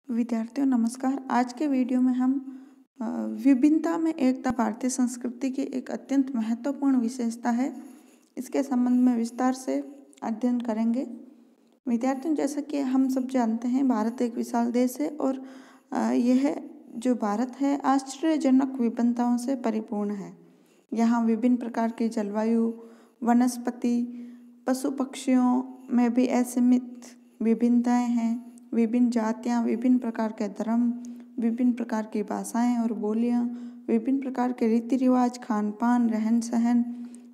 विद्यार्थियों नमस्कार। आज के वीडियो में हम विभिन्नता में एकता भारतीय संस्कृति की एक अत्यंत महत्वपूर्ण विशेषता है, इसके संबंध में विस्तार से अध्ययन करेंगे। विद्यार्थियों, जैसा कि हम सब जानते हैं, भारत एक विशाल देश है और यह जो भारत है आश्चर्यजनक विभिन्नताओं से परिपूर्ण है। यहाँ विभिन्न प्रकार की जलवायु, वनस्पति, पशु पक्षियों में भी असीमित विभिन्नताएं हैं। विभिन्न जातियाँ, विभिन्न प्रकार के धर्म, विभिन्न प्रकार की भाषाएं और बोलियाँ, विभिन्न प्रकार के रीति रिवाज, खान पान, रहन सहन,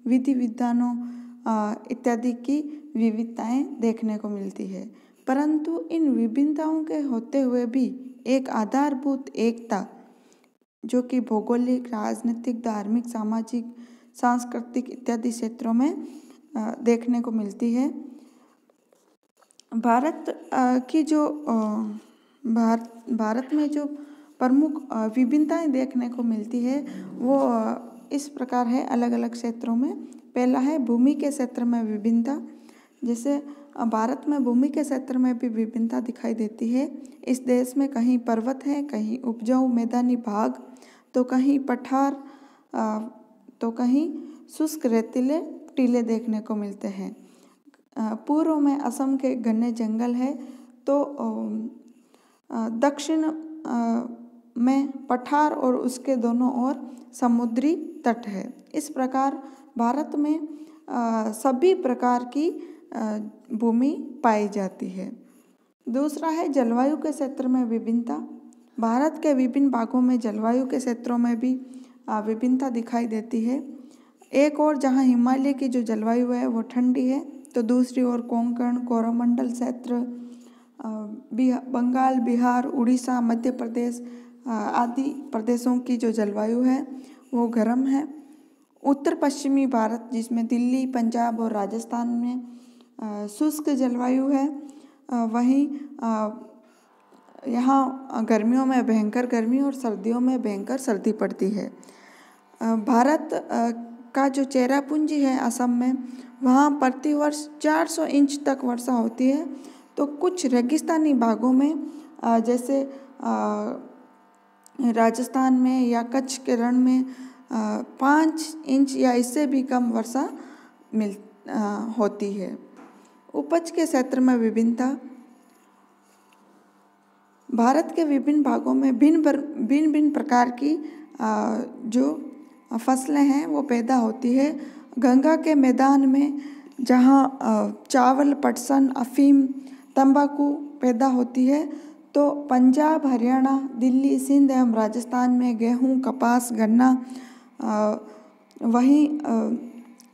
विधि विधानों इत्यादि की विविधताएं देखने को मिलती है। परंतु इन विभिन्नताओं के होते हुए भी एक आधारभूत एकता जो कि भौगोलिक, राजनीतिक, धार्मिक, सामाजिक, सांस्कृतिक इत्यादि क्षेत्रों में देखने को मिलती है। भारत में जो प्रमुख विभिन्नताएं देखने को मिलती है वो इस प्रकार है अलग अलग क्षेत्रों में। पहला है भूमि के क्षेत्र में विभिन्नता। जैसे भारत में भूमि के क्षेत्र में भी विभिन्नता दिखाई देती है। इस देश में कहीं पर्वत है, कहीं उपजाऊ मैदानी भाग, तो कहीं पठार, तो कहीं शुष्क रेतीले टीले देखने को मिलते हैं। पूर्व में असम के घने जंगल है, तो दक्षिण में पठार और उसके दोनों ओर समुद्री तट है। इस प्रकार भारत में सभी प्रकार की भूमि पाई जाती है। दूसरा है जलवायु के क्षेत्र में विभिन्नता। भारत के विभिन्न भागों में जलवायु के क्षेत्रों में भी विभिन्नता दिखाई देती है। एक और जहाँ हिमालय की जो जलवायु है वो ठंडी है, तो दूसरी ओर कोंकण, कोरोमंडल क्षेत्र, बंगाल, बिहार, उड़ीसा, मध्य प्रदेश आदि प्रदेशों की जो जलवायु है वो गर्म है। उत्तर पश्चिमी भारत, जिसमें दिल्ली, पंजाब और राजस्थान में शुष्क जलवायु है। वहीं यहाँ गर्मियों में भयंकर गर्मी और सर्दियों में भयंकर सर्दी पड़ती है। भारत का जो चेरापूंजी है असम में, वहाँ प्रतिवर्ष 400 इंच तक वर्षा होती है। तो कुछ रेगिस्तानी भागों में जैसे राजस्थान में या कच्छ के रण में 5 इंच या इससे भी कम वर्षा होती है। उपज के क्षेत्र में विभिन्नता। भारत के विभिन्न भागों में भिन्न प्रकार की जो फसलें हैं वो पैदा होती है। गंगा के मैदान में जहाँ चावल, पटसन, अफीम, तंबाकू पैदा होती है, तो पंजाब, हरियाणा, दिल्ली, सिंध एवं राजस्थान में गेहूँ, कपास, गन्ना। वहीं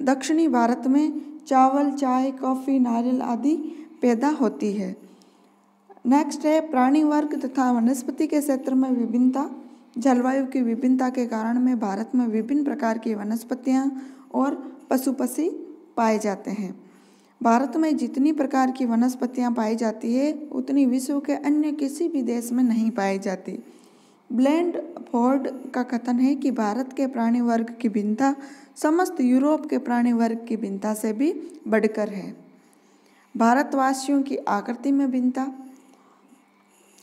दक्षिणी भारत में चावल, चाय, कॉफ़ी, नारियल आदि पैदा होती है। नेक्स्ट है प्राणी वर्ग तथा वनस्पति के क्षेत्र में विभिन्नता। जलवायु की विभिन्नता के कारण में भारत में विभिन्न प्रकार की वनस्पतियाँ और पशु पक्षी पाए जाते हैं। भारत में जितनी प्रकार की वनस्पतियाँ पाई जाती है उतनी विश्व के अन्य किसी भी देश में नहीं पाई जाती। ब्लैंडफोर्ड का कथन है कि भारत के प्राणी वर्ग की भिन्नता समस्त यूरोप के प्राणी वर्ग की भिन्नता से भी बढ़कर है। भारतवासियों की आकृति में भिन्नता।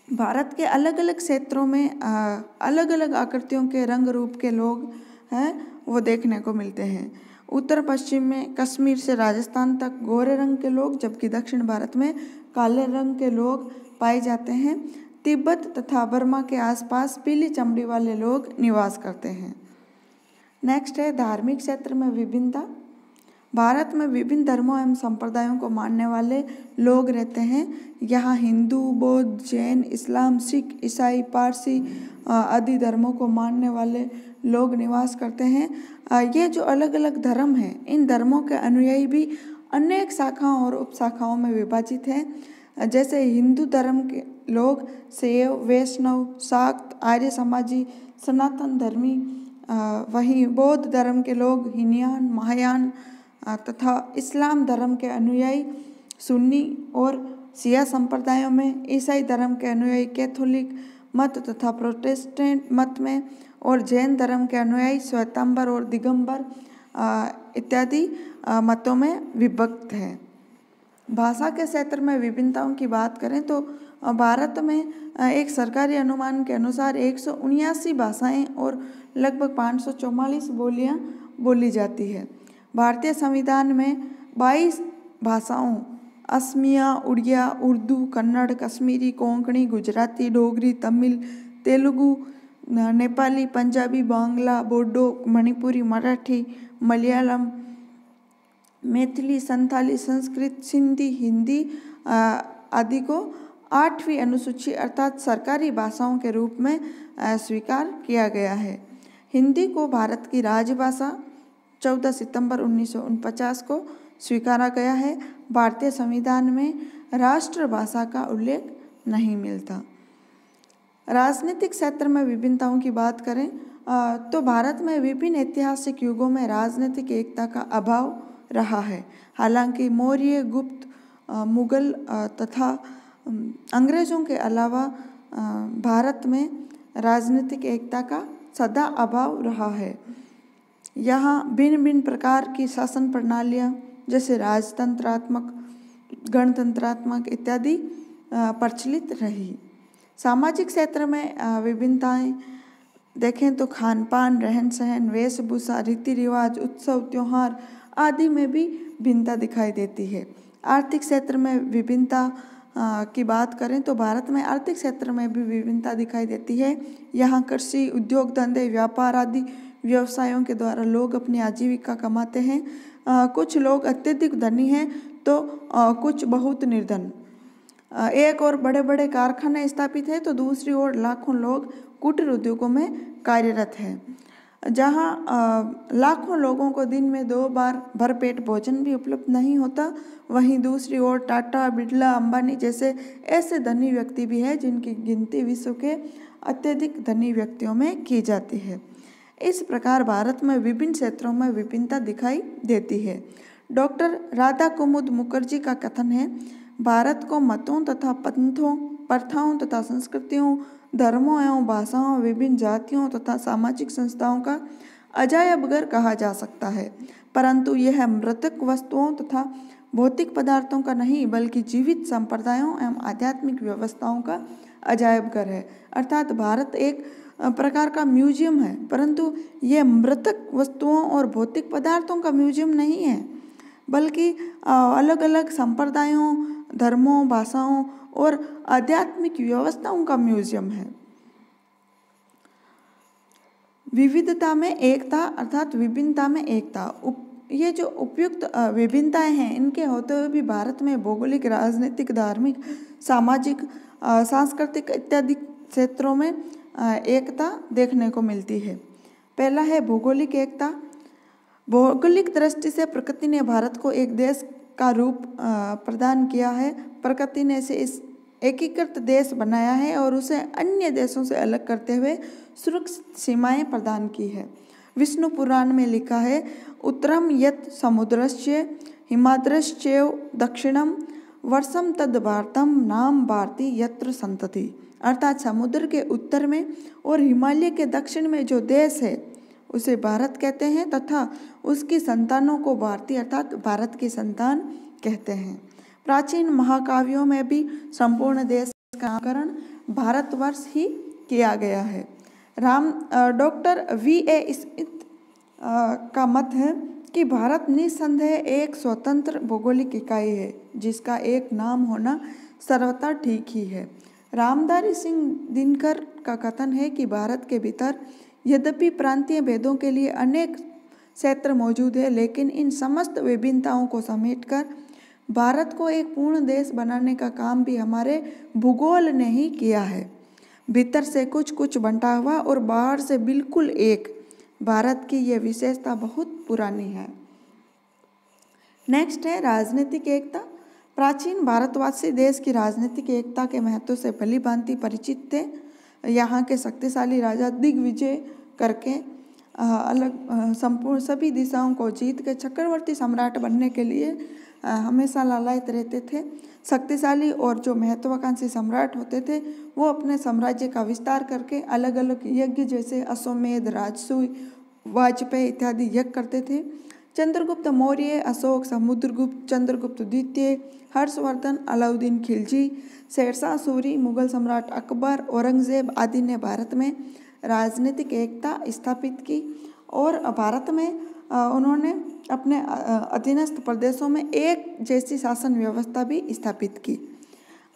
भारत के अलग अलग क्षेत्रों में अलग अलग आकृतियों के रंग रूप के लोग हैं वो देखने को मिलते हैं। उत्तर पश्चिम में कश्मीर से राजस्थान तक गोरे रंग के लोग, जबकि दक्षिण भारत में काले रंग के लोग पाए जाते हैं। तिब्बत तथा बर्मा के आसपास पीली चमड़ी वाले लोग निवास करते हैं। नेक्स्ट है धार्मिक क्षेत्र में विभिन्नता। भारत में विभिन्न धर्मों एवं संप्रदायों को मानने वाले लोग रहते हैं। यहाँ हिंदू, बौद्ध, जैन, इस्लाम, सिख, ईसाई, पारसी आदि धर्मों को मानने वाले लोग निवास करते हैं। ये जो अलग अलग धर्म हैं, इन धर्मों के अनुयायी भी अनेक शाखाओं और उपशाखाओं में विभाजित हैं। जैसे हिंदू धर्म के लोग शैव, वैष्णव, शाक्त, आर्य समाजी, सनातन धर्मी। वहीं बौद्ध धर्म के लोग हीनयान, महायान तथा इस्लाम धर्म के अनुयायी सुन्नी और शिया संप्रदायों में। ईसाई धर्म के अनुयायी कैथोलिक मत तथा प्रोटेस्टेंट मत में, और जैन धर्म के अनुयायी श्वेतांबर और दिगंबर इत्यादि मतों में विभक्त हैं। भाषा के क्षेत्र में विभिन्नताओं की बात करें तो भारत में एक सरकारी अनुमान के अनुसार 179 भाषाएं और लगभग 544 बोलियां बोली जाती है। भारतीय संविधान में 22 भाषाओं असमिया, उड़िया, उर्दू, कन्नड़, कश्मीरी, कोंकणी, गुजराती, डोगरी, तमिल, तेलुगु, नेपाली, पंजाबी, बांग्ला, बोडो, मणिपुरी, मराठी, मलयालम, मैथिली, संथाली, संस्कृत, सिंधी, हिंदी आदि को 8वीं अनुसूची अर्थात सरकारी भाषाओं के रूप में स्वीकार किया गया है। हिंदी को भारत की राजभाषा 14 सितंबर 1949 को स्वीकारा गया है। भारतीय संविधान में राष्ट्रभाषा का उल्लेख नहीं मिलता। राजनीतिक क्षेत्र में विभिन्नताओं की बात करें तो भारत में विभिन्न ऐतिहासिक युगों में राजनीतिक एकता का अभाव रहा है। हालांकि मौर्य, गुप्त, मुगल तथा अंग्रेजों के अलावा भारत में राजनीतिक एकता का सदा अभाव रहा है। यहाँ भिन्न भिन्न प्रकार की शासन प्रणालियाँ जैसे राजतंत्रात्मक, गणतंत्रात्मक इत्यादि प्रचलित रही। सामाजिक क्षेत्र में विभिन्नताएं देखें तो खान पान, रहन सहन, वेशभूषा, रीति रिवाज, उत्सव, त्योहार आदि में भी भिन्नता दिखाई देती है। आर्थिक क्षेत्र में विभिन्नता की बात करें तो भारत में आर्थिक क्षेत्र में भी विभिन्नता दिखाई देती है। यहाँ कृषि, उद्योग धंधे, व्यापार आदि व्यवसायों के द्वारा लोग अपनी आजीविका कमाते हैं। कुछ लोग अत्यधिक धनी हैं तो कुछ बहुत निर्धन। एक और बड़े बड़े कारखाने स्थापित हैं तो दूसरी ओर लाखों लोग कुटीर उद्योगों में कार्यरत हैं। जहाँ लाखों लोगों को दिन में 2 बार भरपेट भोजन भी उपलब्ध नहीं होता, वहीं दूसरी ओर टाटा, बिरला, अंबानी जैसे ऐसे धनी व्यक्ति भी हैं जिनकी गिनती विश्व के अत्यधिक धनी व्यक्तियों में की जाती है। इस प्रकार भारत में विभिन्न क्षेत्रों में विभिन्नता दिखाई देती है। डॉक्टर राधा कुमुद मुखर्जी का कथन है, भारत को मतों तथा पंथों, प्रथाओं तथा संस्कृतियों, धर्मों एवं भाषाओं, विभिन्न जातियों तथा सामाजिक संस्थाओं का अजायब घर कहा जा सकता है, परंतु यह मृतक वस्तुओं तथा भौतिक पदार्थों का नहीं बल्कि जीवित संप्रदायों एवं आध्यात्मिक व्यवस्थाओं का अजायब घर है। अर्थात भारत एक प्रकार का म्यूजियम है, परंतु यह मृतक वस्तुओं और भौतिक पदार्थों का म्यूजियम नहीं है, बल्कि अलग अलग संप्रदायों, धर्मों, भाषाओं और आध्यात्मिक व्यवस्थाओं का म्यूजियम है। विविधता में एकता अर्थात विभिन्नता में एकता, ये जो उपयुक्त विभिन्नताएं हैं इनके होते हुए भी भारत में भौगोलिक, राजनीतिक, धार्मिक, सामाजिक, सांस्कृतिक इत्यादि क्षेत्रों में एकता देखने को मिलती है। पहला है भौगोलिक एकता। भौगोलिक दृष्टि से प्रकृति ने भारत को एक देश का रूप प्रदान किया है। प्रकृति ने इसे इस एकीकृत देश बनाया है और उसे अन्य देशों से अलग करते हुए सुरक्षित सीमाएं प्रदान की है। विष्णु पुराण में लिखा है, उत्तरम यत् समुद्रस्य हिमाद्रश्चैव दक्षिणम वर्षम तद भारतम नाम भारती यत्र संतति। अर्थात समुद्र के उत्तर में और हिमालय के दक्षिण में जो देश है उसे भारत कहते हैं तथा उसकी संतानों को भारती अर्थात भारत की संतान कहते हैं। प्राचीन महाकाव्यों में भी संपूर्ण देश का नामकरण भारतवर्ष ही किया गया है। Doctor V.A. स्मिथ का मत है कि भारत निस्संदेह एक स्वतंत्र भौगोलिक इकाई है जिसका एक नाम होना सर्वथा ठीक ही है। रामधारी सिंह दिनकर का कथन है कि भारत के भीतर यद्यपि प्रांतीय भेदों के लिए अनेक क्षेत्र मौजूद है, लेकिन इन समस्त विभिन्नताओं को समेटकर भारत को एक पूर्ण देश बनाने का काम भी हमारे भूगोल ने ही किया है। भीतर से कुछ कुछ बंटा हुआ और बाहर से बिल्कुल एक, भारत की यह विशेषता बहुत पुरानी है। नेक्स्ट है राजनीतिक एकता। प्राचीन भारतवासी देश की राजनीतिक एकता के महत्व से भली भांति परिचित थे। यहाँ के शक्तिशाली राजा दिग्विजय करके संपूर्ण सभी दिशाओं को जीत के चक्रवर्ती सम्राट बनने के लिए हमेशा लालायित रहते थे। शक्तिशाली और जो महत्वाकांक्षी सम्राट होते थे वो अपने साम्राज्य का विस्तार करके अलग अलग यज्ञ जैसे अश्वमेध, राजसूय, वाजपेयी इत्यादि यज्ञ करते थे। चंद्रगुप्त मौर्य, अशोक, समुद्रगुप्त, चंद्रगुप्त द्वितीय, हर्षवर्धन, अलाउद्दीन खिलजी, शेरशाह सूरी, मुगल सम्राट अकबर, औरंगजेब आदि ने भारत में राजनीतिक एकता स्थापित की और भारत में उन्होंने अपने अधीनस्थ प्रदेशों में एक जैसी शासन व्यवस्था भी स्थापित की।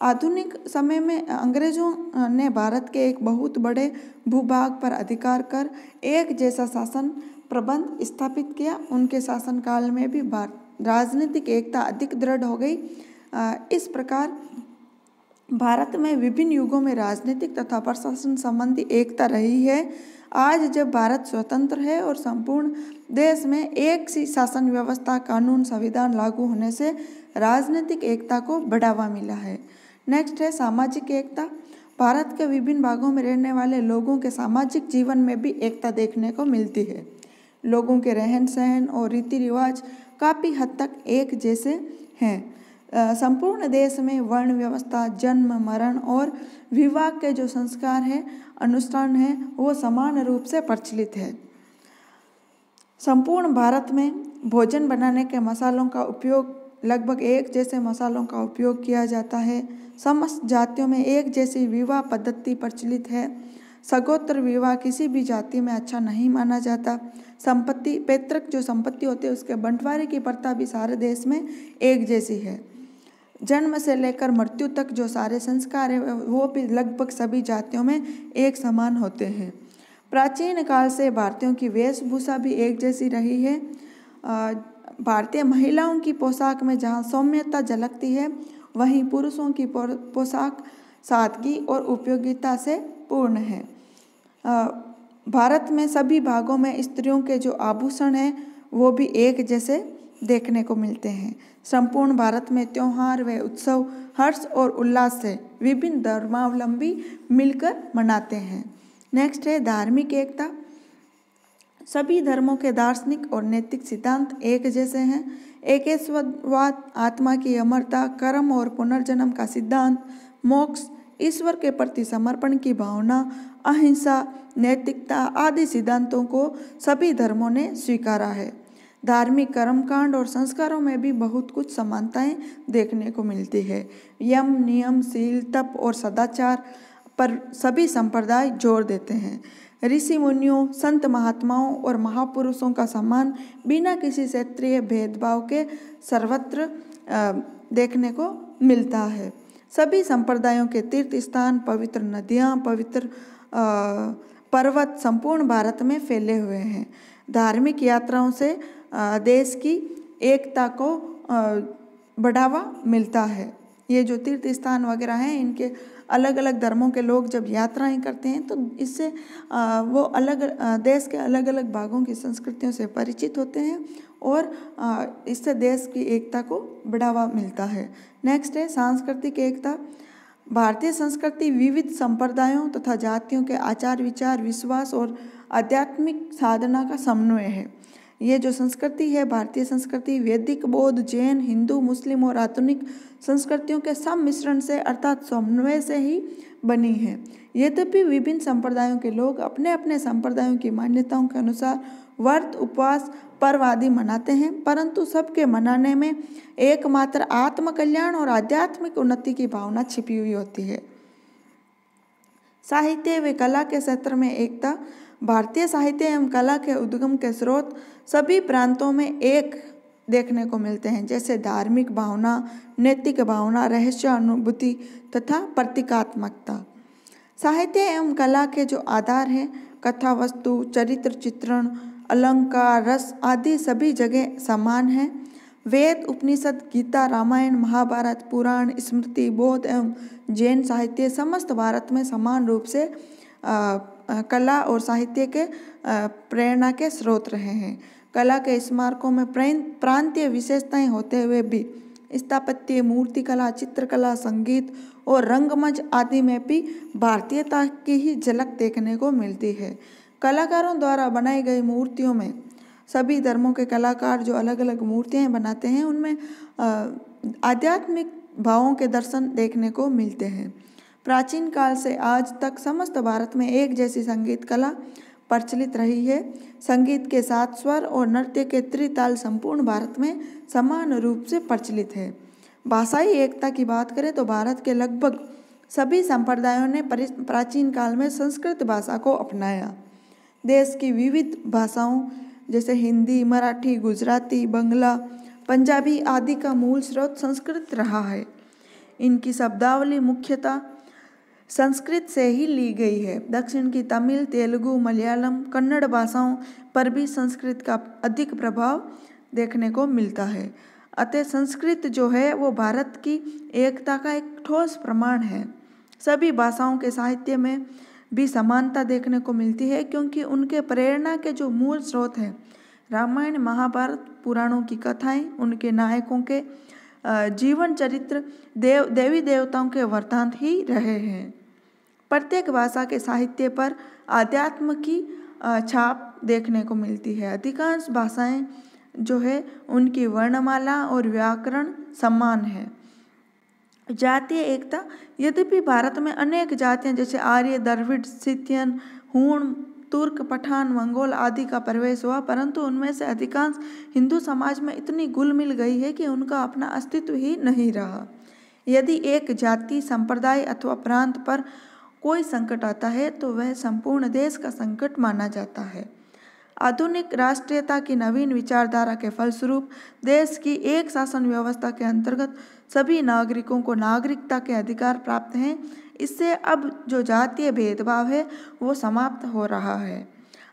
आधुनिक समय में अंग्रेजों ने भारत के एक बहुत बड़े भूभाग पर अधिकार कर एक जैसा शासन प्रबंध स्थापित किया। उनके शासनकाल में भी राजनीतिक एकता अधिक दृढ़ हो गई। इस प्रकार भारत में विभिन्न युगों में राजनीतिक तथा प्रशासन संबंधी एकता रही है। आज जब भारत स्वतंत्र है और संपूर्ण देश में एक सी शासन व्यवस्था, कानून, संविधान लागू होने से राजनीतिक एकता को बढ़ावा मिला है। नेक्स्ट है सामाजिक एकता। भारत के विभिन्न भागों में रहने वाले लोगों के सामाजिक जीवन में भी एकता देखने को मिलती है। लोगों के रहन सहन और रीति रिवाज काफ़ी हद तक एक जैसे हैं। संपूर्ण देश में वर्ण व्यवस्था, जन्म, मरण और विवाह के जो संस्कार हैं, अनुष्ठान हैं, वो समान रूप से प्रचलित है। संपूर्ण भारत में भोजन बनाने के मसालों का उपयोग लगभग एक जैसे मसालों का उपयोग किया जाता है। समस्त जातियों में एक जैसी विवाह पद्धति प्रचलित है। सगोत्र विवाह किसी भी जाति में अच्छा नहीं माना जाता। संपत्ति, पैतृक जो संपत्ति होती है उसके बंटवारे की प्रथा भी सारे देश में एक जैसी है। जन्म से लेकर मृत्यु तक जो सारे संस्कार है वो भी लगभग सभी जातियों में एक समान होते हैं। प्राचीन काल से भारतीयों की वेशभूषा भी एक जैसी रही है। भारतीय महिलाओं की पोशाक में जहाँ सौम्यता झलकती है, वहीं पुरुषों की पोशाक सादगी और उपयोगिता से पूर्ण है। भारत में सभी भागों में स्त्रियों के जो आभूषण हैं वो भी एक जैसे देखने को मिलते हैं। संपूर्ण भारत में त्योहार व उत्सव हर्ष और उल्लास से विभिन्न धर्मावलंबी मिलकर मनाते हैं। नेक्स्ट है धार्मिक एकता। सभी धर्मों के दार्शनिक और नैतिक सिद्धांत एक जैसे हैं। एकेश्वरवाद, आत्मा की अमरता, कर्म और पुनर्जन्म का सिद्धांत, मोक्ष, ईश्वर के प्रति समर्पण की भावना, अहिंसा, नैतिकता आदि सिद्धांतों को सभी धर्मों ने स्वीकारा है। धार्मिक कर्मकांड और संस्कारों में भी बहुत कुछ समानताएं देखने को मिलती है। यम, नियम, शील, तप और सदाचार पर सभी संप्रदाय जोर देते हैं। ऋषि मुनियों, संत महात्माओं और महापुरुषों का सम्मान बिना किसी क्षेत्रीय भेदभाव के सर्वत्र देखने को मिलता है। सभी संप्रदायों के तीर्थ स्थान, पवित्र नदियाँ, पवित्र पर्वत संपूर्ण भारत में फैले हुए हैं। धार्मिक यात्राओं से देश की एकता को बढ़ावा मिलता है। ये जो तीर्थ स्थान वगैरह हैं, इनके अलग अलग धर्मों के लोग जब यात्राएं करते हैं तो इससे वो अलग देश के अलग अलग भागों की संस्कृतियों से परिचित होते हैं और इससे देश की एकता को बढ़ावा मिलता है। नेक्स्ट है सांस्कृतिक एकता। भारतीय संस्कृति विविध संप्रदायों तथा जातियों के आचार विचार, विश्वास और आध्यात्मिक साधना का समन्वय है। ये जो संस्कृति है, भारतीय संस्कृति वैदिक, बौद्ध, जैन, हिंदू, मुस्लिम और आधुनिक संस्कृतियों के सम्मिश्रण से अर्थात समन्वय से ही बनी है। यद्यपि विभिन्न संप्रदायों के लोग अपने अपने संप्रदायों की मान्यताओं के अनुसार व्रत, उपवास, पर्व आदि मनाते हैं, परंतु सबके मनाने में एकमात्र आत्मकल्याण और आध्यात्मिक उन्नति की भावना छिपी हुई होती है। साहित्य व कला के क्षेत्र में एकता। भारतीय साहित्य एवं कला के उद्गम के स्रोत सभी प्रांतों में एक देखने को मिलते हैं, जैसे धार्मिक भावना, नैतिक भावना, रहस्य अनुभूति तथा प्रतीकात्मकता। साहित्य एवं कला के जो आधार हैं, कथा वस्तु, चरित्र चित्रण, अलंकार, रस आदि सभी जगह समान हैं। वेद, उपनिषद, गीता, रामायण, महाभारत, पुराण, स्मृति, बौद्ध एवं जैन साहित्य समस्त भारत में समान रूप से कला और साहित्य के प्रेरणा के स्रोत रहे हैं। कला के स्मारकों में प्रांतीय विशेषताएं होते हुए भी स्थापत्य, मूर्तिकला, चित्रकला, संगीत और रंगमंच आदि में भी भारतीयता की ही झलक देखने को मिलती है। कलाकारों द्वारा बनाई गई मूर्तियों में सभी धर्मों के कलाकार जो अलग अलग मूर्तियाँ बनाते हैं, उनमें आध्यात्मिक भावों के दर्शन देखने को मिलते हैं। प्राचीन काल से आज तक समस्त भारत में एक जैसी संगीत कला प्रचलित रही है। संगीत के साथ स्वर और नृत्य के त्रिताल संपूर्ण भारत में समान रूप से प्रचलित है। भाषाई एकता की बात करें तो भारत के लगभग सभी संप्रदायों ने प्राचीन काल में संस्कृत भाषा को अपनाया। देश की विविध भाषाओं जैसे हिंदी, मराठी, गुजराती, बंगला, पंजाबी आदि का मूल स्रोत संस्कृत रहा है। इनकी शब्दावली मुख्यतः संस्कृत से ही ली गई है। दक्षिण की तमिल, तेलुगु, मलयालम, कन्नड़ भाषाओं पर भी संस्कृत का अधिक प्रभाव देखने को मिलता है। अतः संस्कृत जो है वो भारत की एकता का एक ठोस प्रमाण है। सभी भाषाओं के साहित्य में भी समानता देखने को मिलती है, क्योंकि उनके प्रेरणा के जो मूल स्रोत हैं, रामायण, महाभारत, पुराणों की कथाएं, उनके नायकों के जीवन चरित्र, देवी देवताओं के वृत्तांत ही रहे हैं। प्रत्येक भाषा के साहित्य पर आध्यात्म की छाप देखने को मिलती है। अधिकांश भाषाएं जो है उनकी वर्णमाला और व्याकरण समान है। जातीय एकता, यद्यपि भारत में अनेक जातियां जैसे आर्य, द्रविड़, सिथियन, हूण, तुर्क, पठान, मंगोल आदि का प्रवेश हुआ, परंतु उनमें से अधिकांश हिंदू समाज में इतनी घुल मिल गई है कि उनका अपना अस्तित्व ही नहीं रहा। यदि एक जाति, संप्रदाय अथवा प्रांत पर कोई संकट आता है तो वह संपूर्ण देश का संकट माना जाता है। आधुनिक राष्ट्रीयता की नवीन विचारधारा के फलस्वरूप देश की एक शासन व्यवस्था के अंतर्गत सभी नागरिकों को नागरिकता के अधिकार प्राप्त हैं। इससे अब जो जातीय भेदभाव है वो समाप्त हो रहा है।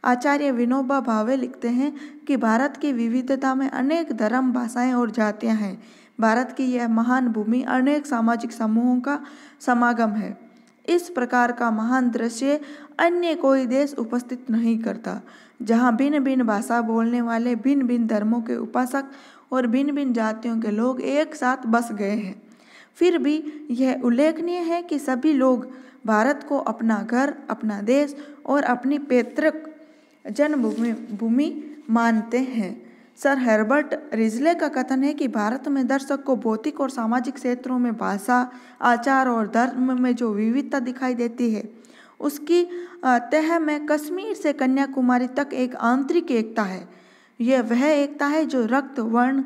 आचार्य विनोबा भावे लिखते हैं कि भारत की विविधता में अनेक धर्म, भाषाएं और जातियां हैं। भारत की यह महान भूमि अनेक सामाजिक समूहों का समागम है। इस प्रकार का महान दृश्य अन्य कोई देश उपस्थित नहीं करता, जहाँ भिन्न भिन्न भाषा बोलने वाले, भिन्न भिन्न धर्मों के उपासक और भिन्न भिन्न जातियों के लोग एक साथ बस गए हैं। फिर भी यह उल्लेखनीय है कि सभी लोग भारत को अपना घर, अपना देश और अपनी पैतृक जन्मभूमि मानते हैं। सर हर्बर्ट रिजले का कथन है कि भारत में दर्शक को भौतिक और सामाजिक क्षेत्रों में भाषा, आचार और धर्म में जो विविधता दिखाई देती है, उसकी तह में कश्मीर से कन्याकुमारी तक एक आंतरिक एकता है। यह वह एकता है जो रक्त, वर्ण,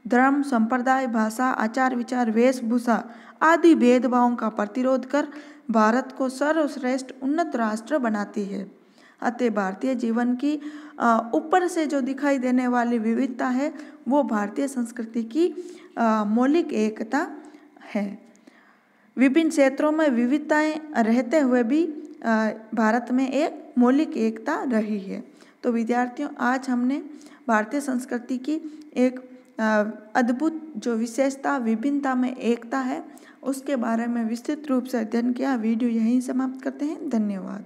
धर्म, संप्रदाय, भाषा, आचार विचार, वेशभूषा आदि भेदभावों का प्रतिरोध कर भारत को सर्वश्रेष्ठ उन्नत राष्ट्र बनाती है। अतः भारतीय जीवन की ऊपर से जो दिखाई देने वाली विविधता है वो भारतीय संस्कृति की मौलिक एकता है। विभिन्न क्षेत्रों में विविधताएं रहते हुए भी भारत में एक मौलिक एकता रही है। तो विद्यार्थियों, आज हमने भारतीय संस्कृति की एक अद्भुत जो विशेषता, विभिन्नता में एकता है, उसके बारे में विस्तृत रूप से अध्ययन किया। वीडियो यहीं समाप्त करते हैं। धन्यवाद।